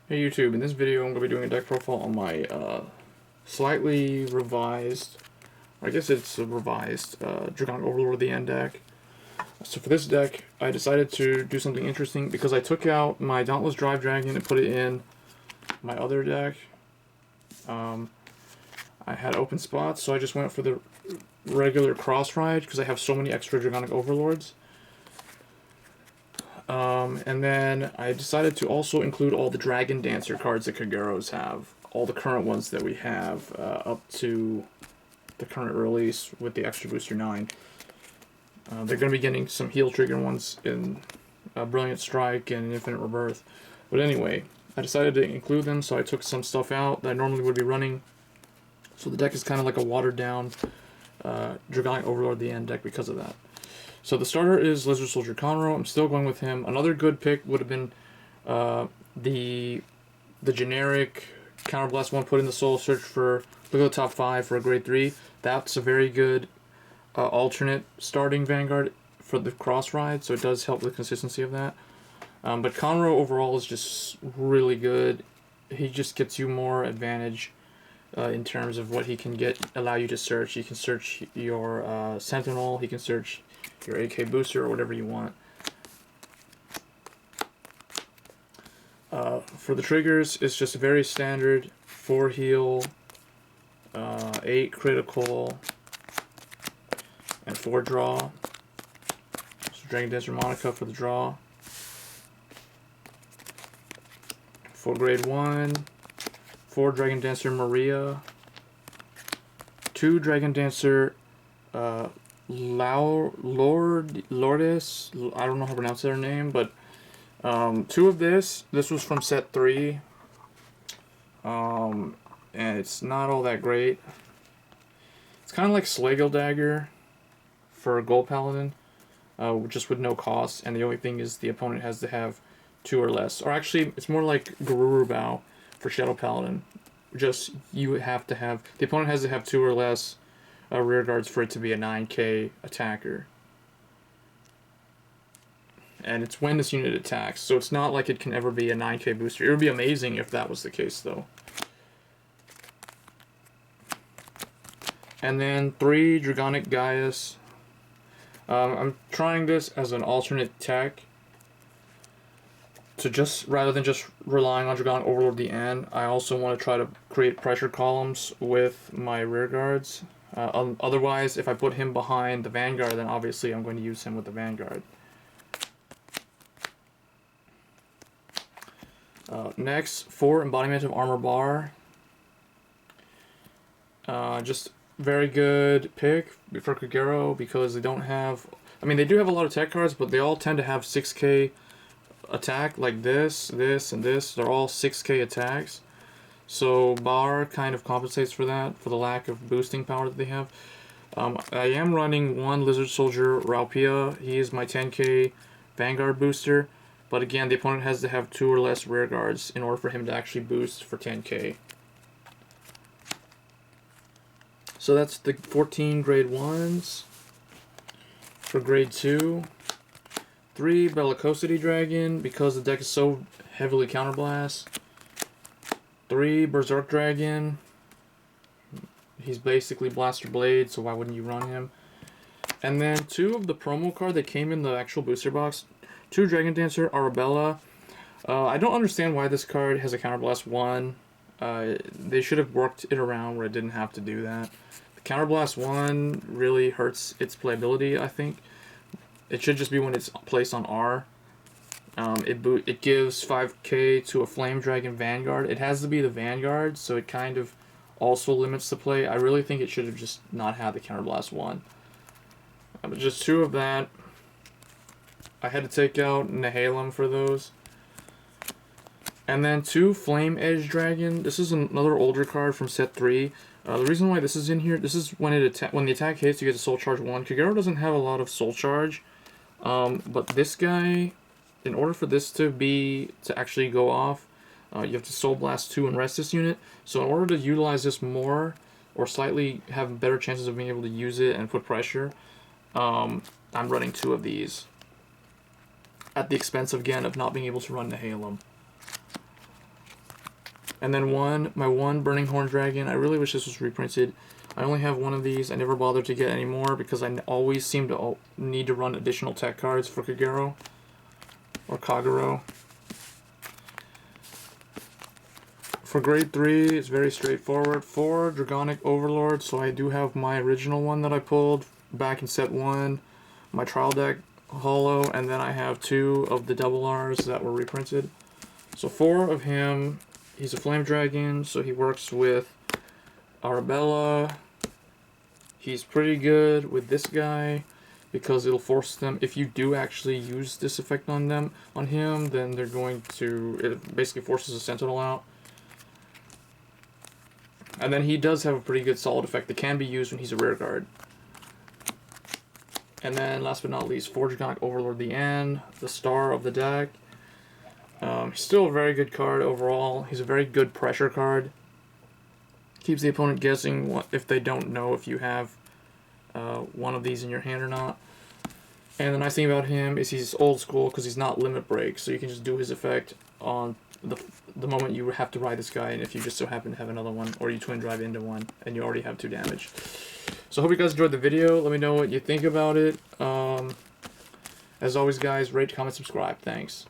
Hey YouTube, in this video I'm going to be doing a deck profile on my slightly revised, I guess it's a revised, Dragonic Overlord The End deck. So for this deck, I decided to do something interesting because I took out my Dauntless Drive Dragon and put it in my other deck. I had open spots, so I just went for the regular cross ride because I have so many extra Dragonic Overlords. And then I decided to also include all the Dragon Dancer cards that Kageros have. All the current ones that we have up to the current release with the extra booster 9. They're going to be getting some heal trigger ones in Brilliant Strike and Infinite Rebirth. But anyway, I decided to include them, so I took some stuff out that I normally would be running. So the deck is kind of like a watered down Dragonic Overlord The End deck because of that. So the starter is Lizard Soldier Conroe. I'm still going with him. Another good pick would have been the generic Counterblast one, put in the Soul Search for, look at the top 5 for a grade 3. That's a very good alternate starting Vanguard for the cross ride, so it does help the consistency of that. But Conroe overall is just really good. He just gets you more advantage in terms of what he can allow you to search. You can search your Sentinel, he can search your AK booster or whatever you want. For the triggers, it's just a very standard 4 heal, 8 critical, and 4 draw. So Dragon Dancer Monica for the draw. For grade 1, 4 Dragon Dancer Maria, 2 Dragon Dancer Lourdes, I don't know how to pronounce her name, but 2 of this was from set 3, and it's not all that great. It's kind of like Slagle Dagger for Gold Paladin, just with no cost, and the only thing is the opponent has to have 2 or less, or actually it's more like Garuru Bow for Shadow Paladin. Just the opponent has to have 2 or less rear guards for it to be a 9k attacker. And it's when this unit attacks, so it's not like it can ever be a 9k booster. It would be amazing if that was the case, though. And then 3 Dragonic Gaias. I'm trying this as an alternate tech. So rather than just relying on Dragonic Overlord The End, I also want to try to create pressure columns with my rear guards. Otherwise, if I put him behind the Vanguard, then obviously I'm going to use him with the Vanguard. Next, 4 Embodiment of Armor Bahr. Just very good pick for Kagero because they don't have... I mean, they do have a lot of tech cards, but they all tend to have 6k attack, like this, this, and this. They're all 6k attacks. So Bahr kind of compensates for that, for the lack of boosting power that they have. I am running 1 Lizard Soldier Raupia. He is my 10k Vanguard booster. But again, the opponent has to have 2 or less rear guards in order for him to actually boost for 10k. So that's the 14 grade 1s. For grade 2, 3 Bellicosity Dragon, because the deck is so heavily counterblast. 3 Berserk Dragon. He's basically Blaster Blade, so why wouldn't you run him? And then 2 of the promo card that came in the actual booster box. 2 Dragon Dancer Arabella. I don't understand why this card has a Counterblast 1. They should have worked it around where it didn't have to do that. The Counterblast 1 really hurts its playability, I think. It should just be when it's placed on R. It gives 5k to a Flame Dragon Vanguard. It has to be the Vanguard, so it kind of also limits the play. I really think it should have just not had the Counterblast 1. But just 2 of that. I had to take out Nehalem for those. And then 2 Flame Edge Dragon. This is another older card from set 3. The reason why this is in here, this is when the attack hits, you get a Soul Charge 1. Kagero doesn't have a lot of Soul Charge. But this guy, in order for this to actually go off, you have to Soul Blast 2 and rest this unit. So in order to utilize this more, or slightly have better chances of being able to use it and put pressure, I'm running 2 of these. At the expense, again, of not being able to run Nehalem. And then my one Burning Horn Dragon. I really wish this was reprinted. I only have one of these. I never bothered to get any more because I always seem to need to run additional tech cards for Kagero or Kagero. For grade 3, it's very straightforward. 4 Dragonic Overlord, so I do have my original one that I pulled back in set 1, my trial deck holo, and then I have 2 of the double Rs that were reprinted. So 4 of him. He's a flame dragon, so he works with Arabella. He's pretty good with this guy because it'll force them, if you do actually use this effect on him, then they're going to, it basically forces a sentinel out. And then he does have a pretty good solid effect that can be used when he's a rear guard. And then last but not least, 4 Dragonic Overlord The End, the star of the deck. He's still a very good card overall. He's a very good pressure card. Keeps the opponent guessing if they don't know if you have one of these in your hand or not. And the nice thing about him is he's old school because he's not limit break, so you can just do his effect on the moment you have to ride this guy, and if you just so happen to have another one, or you twin drive into one, and you already have 2 damage. So I hope you guys enjoyed the video. Let me know what you think about it. As always, guys, rate, comment, subscribe. Thanks.